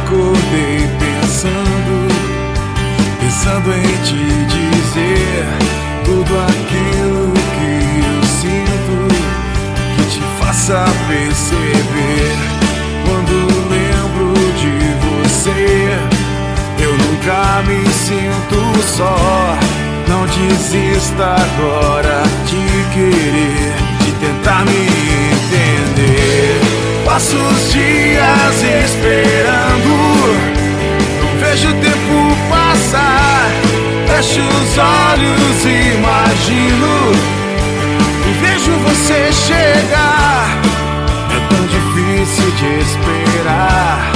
acordei pensando em te dizer tudo aquilo que eu sinto, que te faça perceber. Quando lembro de você, eu nunca me sinto só. Não desista agora de querer, de tentar me entender. Passo os dias esperando, não vejo o tempo passar. Fecho os olhos e imagino, e vejo você chegar. É tão difícil de esperar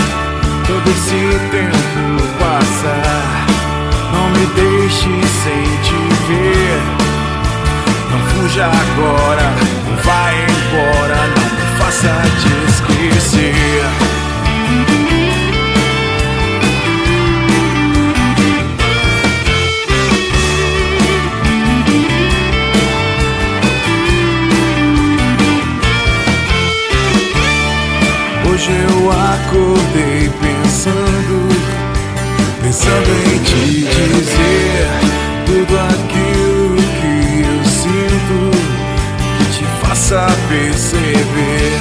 todo esse tempo passar. Não me deixe sem te ver. Não fuja agora, não vai embora, não me faça te esquecer. Hoje eu acordei pensando em te dizer tudo aquilo que eu sinto, que te faça perceber.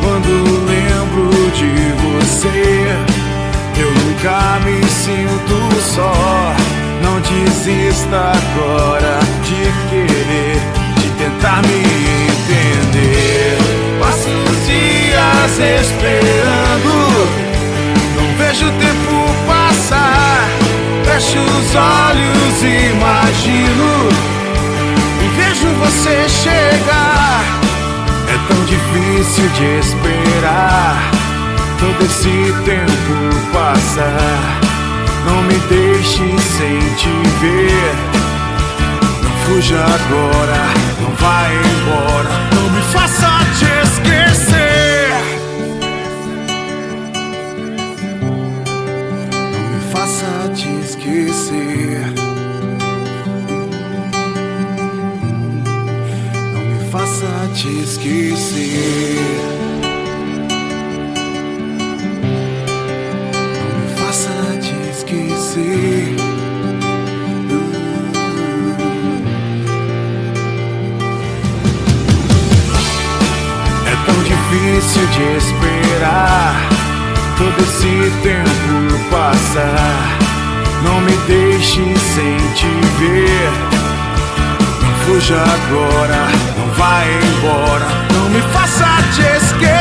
Quando lembro de você, eu nunca me sinto só. Não desista agora de querer, de tentar me entender. Passo os dias esperando, não vejo o tempo passar. Fecho os olhos e imagino, e vejo você chegar. É tão difícil de esperar todo esse tempo passar. Não me deixe sem te ver. Não fuja agora, não vai embora, não me faça te esquecer. Não me faça te esquecer. Não me faça te esquecer. Não me faça te esquecer. É tão difícil de esperar todo esse tempo passar. Não me deixe sem te ver. Não fuja agora, não vai embora, não me faça te esquecer.